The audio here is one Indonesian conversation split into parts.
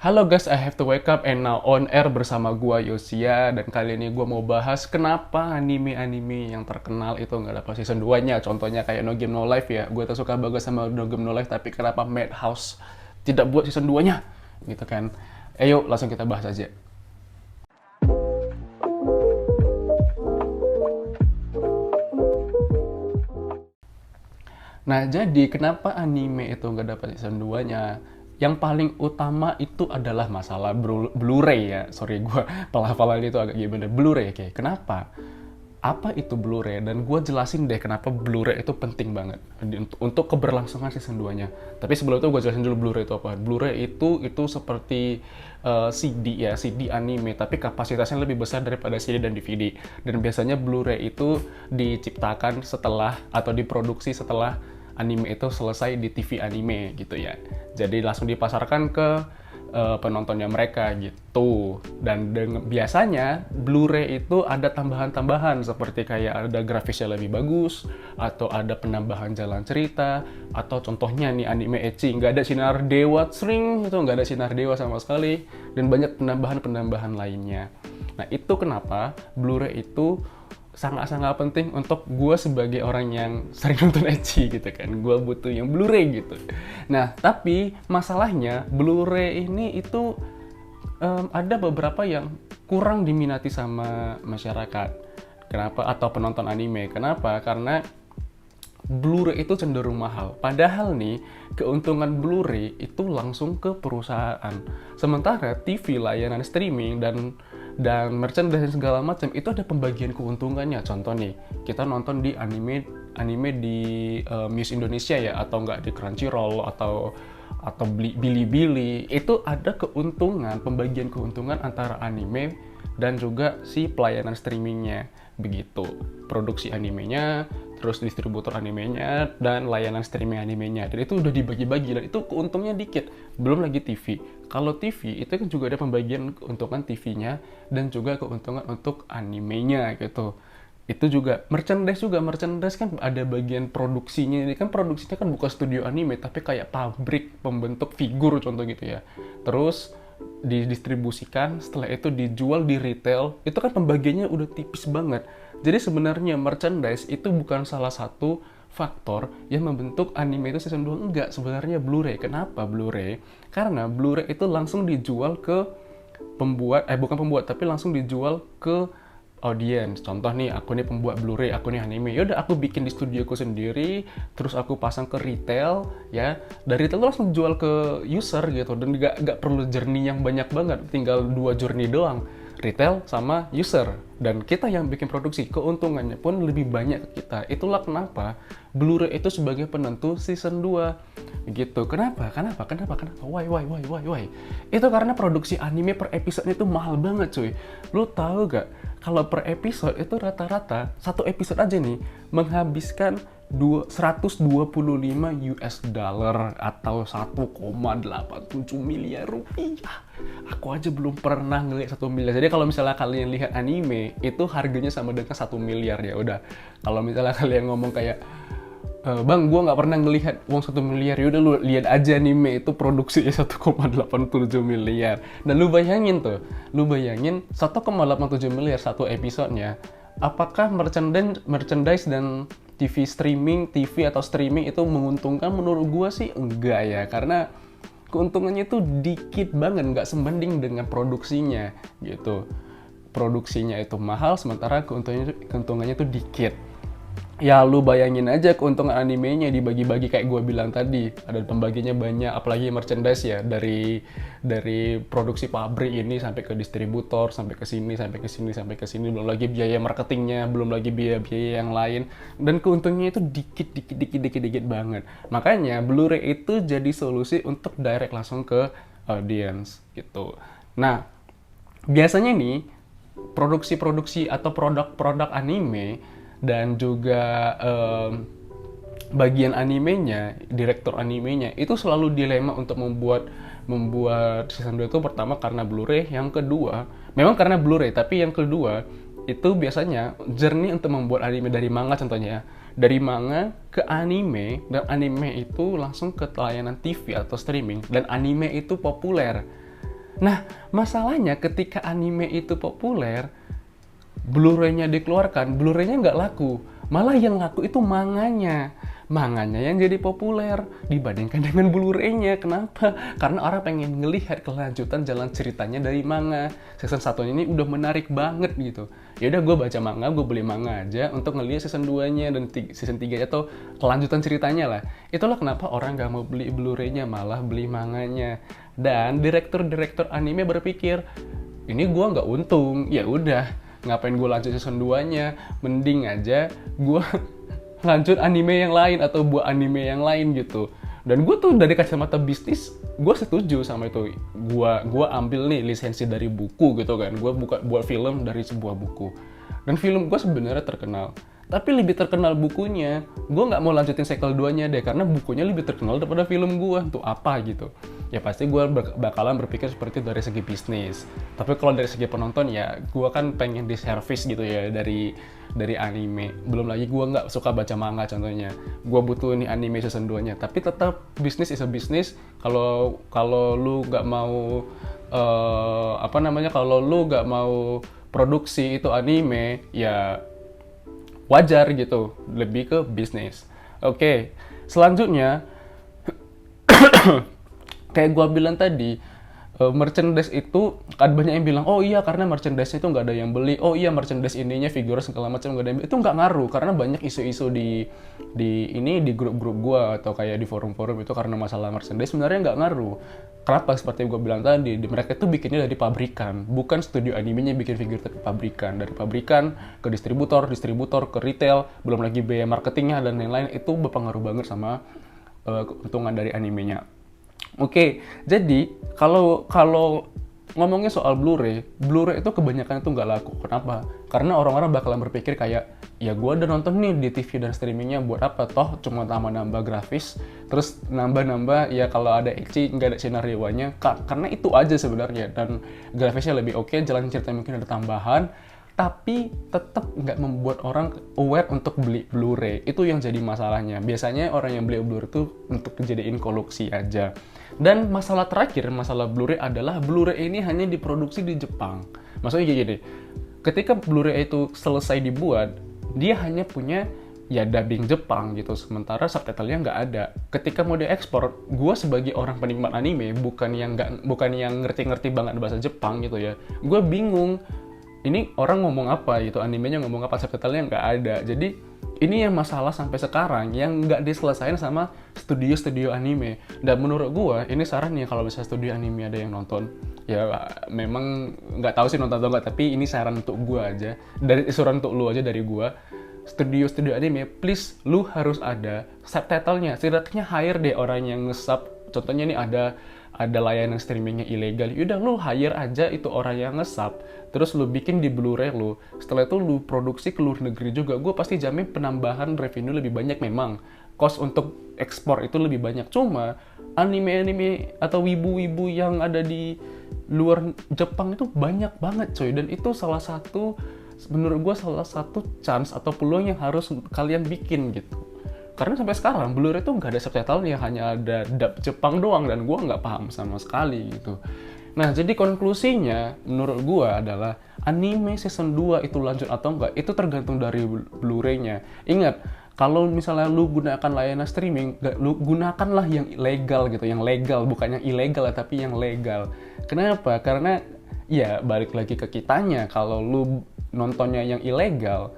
Halo guys, I have to wake up and now on air bersama gua Yosia. Dan kali ini gua mau bahas kenapa anime-anime yang terkenal itu nggak dapat season 2-nya. Contohnya kayak No Game No Life ya. Gue tuh suka banget sama No Game No Life, tapi kenapa Madhouse tidak buat season 2-nya? Gitu kan. Ayo langsung kita bahas aja. Nah, jadi kenapa anime itu nggak dapat season 2-nya? Yang paling utama itu adalah masalah Blu-ray ya. Sorry, gue pelafalan itu agak gimana. Blu-ray, oke. Kenapa? Apa itu Blu-ray? Dan gue jelasin deh kenapa Blu-ray itu penting banget untuk keberlangsungan season 2-nya. Tapi sebelum itu gue jelasin dulu Blu-ray itu apa. Blu-ray itu seperti CD ya, CD anime, tapi kapasitasnya lebih besar daripada CD dan DVD. Dan biasanya Blu-ray itu diciptakan setelah atau diproduksi setelah anime itu selesai di TV anime gitu ya. Jadi langsung dipasarkan ke penontonnya mereka gitu. Dan biasanya Blu-ray itu ada tambahan-tambahan seperti kayak ada grafisnya lebih bagus, atau ada penambahan jalan cerita, atau contohnya nih anime ecchi nggak ada sinar dewa sering itu nggak ada sinar dewa sama sekali, dan banyak penambahan-penambahan lainnya. Nah itu kenapa Blu-ray itu sangat-sangat penting untuk gue sebagai orang yang sering nonton ecchi gitu kan. Gue butuh yang Blu-ray gitu. Nah, tapi masalahnya Blu-ray ini itu ada beberapa yang kurang diminati sama masyarakat. Kenapa? Atau penonton anime. Kenapa? Karena Blu-ray itu cenderung mahal. Padahal nih, keuntungan Blu-ray itu langsung ke perusahaan. Sementara TV, layanan streaming, dan merchandise dan segala macam itu ada pembagian keuntungannya. Contoh nih, kita nonton di anime di Muse Indonesia ya, atau enggak di Crunchyroll atau Bilibili, itu ada keuntungan, pembagian keuntungan antara anime dan juga si pelayanan streamingnya. Begitu, produksi animenya, terus distributor animenya, dan layanan streaming animenya. Dan itu udah dibagi-bagi, dan itu keuntungnya dikit. Belum lagi TV. Kalau TV, itu kan juga ada pembagian keuntungan TV-nya, dan juga keuntungan untuk animenya gitu. Itu juga merchandise kan ada bagian produksinya. Ini kan produksinya kan bukan studio anime, tapi kayak pabrik pembentuk figur contoh gitu ya. Terus didistribusikan, setelah itu dijual di retail, itu kan pembagiannya udah tipis banget. Jadi sebenarnya merchandise itu bukan salah satu faktor yang membentuk anime itu season 2, enggak, sebenarnya Blu-ray. Kenapa Blu-ray? Karena Blu-ray itu langsung dijual ke bukan pembuat, tapi langsung dijual ke audience. Contoh nih, aku nih pembuat Blu-ray, aku nih anime. Yaudah, aku bikin di studioku sendiri, terus aku pasang ke retail, ya. Dari retail langsung jual ke user gitu, dan nggak perlu journey yang banyak banget, tinggal 2 journey doang. Retail sama user, dan kita yang bikin produksi, keuntungannya pun lebih banyak ke kita. Itulah kenapa Blu-ray itu sebagai penentu season 2 gitu. Kenapa? Why? Itu karena produksi anime per episode itu mahal banget cuy. Lu tahu gak, kalau per episode itu rata-rata satu episode aja nih menghabiskan 125 US dollar atau 1,87 miliar rupiah. Aku aja belum pernah ngeliat 1 miliar. Jadi kalau misalnya kalian lihat anime, itu harganya sama dengan 1 miliar ya udah. Kalau misalnya kalian ngomong kayak, Bang, gue nggak pernah ngelihat uang 1 miliar, yaudah lu lihat aja anime itu produksinya 1,87 miliar. Dan lu bayangin 1,87 miliar satu episodenya. Apakah merchandise dan TV atau streaming itu menguntungkan? Menurut gue sih enggak ya, karena keuntungannya itu dikit banget, nggak sebanding dengan produksinya gitu. Produksinya itu mahal, sementara keuntungannya itu dikit. Ya lu bayangin aja keuntungan animenya dibagi-bagi kayak gue bilang tadi, ada pembagiannya banyak, apalagi merchandise ya, dari produksi pabrik ini sampai ke distributor, sampai ke sini, belum lagi biaya marketingnya, belum lagi biaya yang lain, dan keuntungannya itu dikit banget. Makanya Blu-ray itu jadi solusi untuk direct langsung ke audience gitu. Nah, biasanya nih produksi-produksi atau produk-produk anime dan juga bagian animenya, direktur animenya itu selalu dilema untuk membuat season 2 itu. Pertama karena Blu-ray, yang kedua memang karena Blu-ray, tapi yang kedua itu biasanya journey untuk membuat anime dari manga, contohnya dari manga ke anime, dan anime itu langsung ke layanan TV atau streaming, dan anime itu populer. Nah, masalahnya ketika anime itu populer, Blu-ray-nya dikeluarkan, Blu-ray-nya nggak laku. Malah yang laku itu manganya. Manganya yang jadi populer dibandingkan dengan Blu-ray-nya. Kenapa? Karena orang pengen ngelihat kelanjutan jalan ceritanya dari manga. Season 1 ini udah menarik banget gitu. Ya udah gue baca manga, gue beli manga aja untuk ngelihat season 2-nya dan season 3-nya atau kelanjutan ceritanya lah. Itulah kenapa orang nggak mau beli Blu-ray-nya, malah beli manganya. Dan direktur-direktur anime berpikir, ini gue nggak untung, ya udah ngapain gue lanjut season 2-nya, mending aja gue lanjut anime yang lain atau buat anime yang lain gitu. Dan gue tuh dari kacamata bisnis, gue setuju sama itu. Gue ambil nih lisensi dari buku gitu kan, gue buat film dari sebuah buku. Dan film gue sebenarnya terkenal. Tapi lebih terkenal bukunya, gue nggak mau lanjutin sequel 2-nya deh, karena bukunya lebih terkenal daripada film gue. Untuk apa gitu? Ya pasti gue bakalan berpikir seperti itu dari segi bisnis. Tapi kalau dari segi penonton ya, gue kan pengen di service gitu ya dari anime. Belum lagi gue nggak suka baca manga contohnya. Gue butuh nih anime season 2-nya. Tapi tetap bisnis is a business. Kalau lu nggak mau kalau lu nggak mau produksi itu anime, ya wajar gitu, lebih ke bisnis. Oke, selanjutnya kayak gua bilang tadi, merchandise itu kan banyak yang bilang, oh iya karena merchandise itu nggak ada yang beli, oh iya merchandise ininya figur segala macam nggak ada yang beli. Itu nggak ngaruh karena banyak isu-isu di grup-grup gua atau kayak di forum-forum itu karena masalah merchandise sebenarnya nggak ngaruh. Kenapa? Seperti gue bilang tadi, mereka itu bikinnya dari pabrikan, bukan studio animenya bikin figur tapi pabrikan. Dari pabrikan ke distributor ke retail, belum lagi biaya marketingnya dan lain-lain, itu berpengaruh banget sama keuntungan dari animenya. Oke, jadi kalau ngomongnya soal Blu-ray itu kebanyakan itu nggak laku. Kenapa? Karena orang-orang bakalan berpikir kayak, ya gue udah nonton nih di TV dan streamingnya, buat apa? Toh cuma nambah grafis, terus nambah ya kalau ada ecchi nggak ada skenario-nya, karena itu aja sebenarnya. Dan grafisnya lebih oke, jalan cerita mungkin ada tambahan, tapi tetap nggak membuat orang aware untuk beli Blu-ray. Itu yang jadi masalahnya. Biasanya orang yang beli Blu-ray itu untuk dijadiin koleksi aja. Dan masalah terakhir, masalah Blu-ray adalah Blu-ray ini hanya diproduksi di Jepang. Maksudnya gini, ketika Blu-ray itu selesai dibuat, dia hanya punya ya dubbing Jepang gitu, sementara subtitlenya nggak ada. Ketika mau diekspor, gue sebagai orang penikmat anime, bukan yang ngerti-ngerti banget bahasa Jepang gitu ya, gue bingung. Ini orang ngomong apa gitu, animenya ngomong apa, subtitlenya nggak ada. Jadi ini yang masalah sampai sekarang yang nggak diselesain sama studio-studio anime. Dan menurut gue, ini saran nih kalau misalnya studio anime ada yang nonton, ya memang nggak tahu sih nonton atau nggak, tapi ini saran untuk gue aja, saran untuk lu aja dari gue. Studio-studio anime, please lu harus ada subtitlenya. Setidaknya hire deh orang yang nge-sub. Contohnya nih ada layanan streamingnya ilegal, yaudah lu hire aja itu orang yang nge-sub, terus lu bikin di Blu-ray lu, setelah itu lu produksi ke luar negeri juga, gue pasti jamin penambahan revenue lebih banyak. Memang cost untuk ekspor itu lebih banyak, cuma anime-anime atau wibu-wibu yang ada di luar Jepang itu banyak banget coy, dan itu menurut gue salah satu chance atau peluang yang harus kalian bikin gitu. Karena sampai sekarang Blu-ray itu nggak ada subtitlenya, hanya ada dub Jepang doang, dan gue nggak paham sama sekali gitu. Nah, jadi konklusinya menurut gue adalah anime season 2 itu lanjut atau enggak, itu tergantung dari Blu-ray-nya. Ingat, kalau misalnya lu gunakan layanan streaming, lu gunakanlah yang legal gitu, yang legal, bukan yang ilegal tapi yang legal. Kenapa? Karena ya balik lagi ke kitanya, kalau lu nontonnya yang ilegal,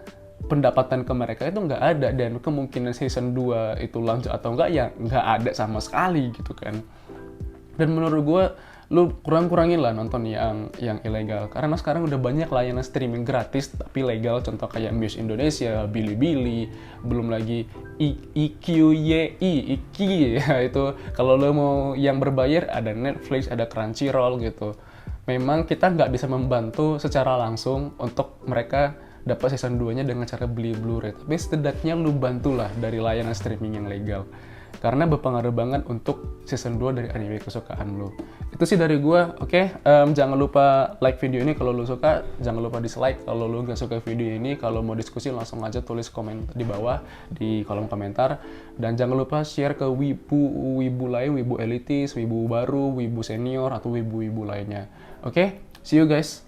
pendapatan ke mereka itu nggak ada, dan kemungkinan season 2 itu lanjut atau enggak ya nggak ada sama sekali gitu kan. Dan menurut gue, lu kurangin lah nonton yang ilegal, karena sekarang udah banyak layanan streaming gratis tapi legal, contoh kayak Muse Indonesia, Bilibili, belum lagi Iki ya, itu kalau lu mau yang berbayar ada Netflix, ada Crunchyroll gitu. Memang kita nggak bisa membantu secara langsung untuk mereka dapat season 2-nya dengan cara beli Blu-ray, tapi setidaknya lu bantulah dari layanan streaming yang legal. karena berpengaruh banget untuk season 2 dari anime kesukaan lo. Itu sih dari gue. Oke, jangan lupa like video ini kalau lo suka, jangan lupa dislike kalau lo gak suka video ini. Kalau mau diskusi langsung aja tulis komen di bawah di kolom komentar, dan jangan lupa share ke wibu lain, wibu elitis, wibu baru, wibu senior, atau wibu-wibu lainnya. Oke, see you guys.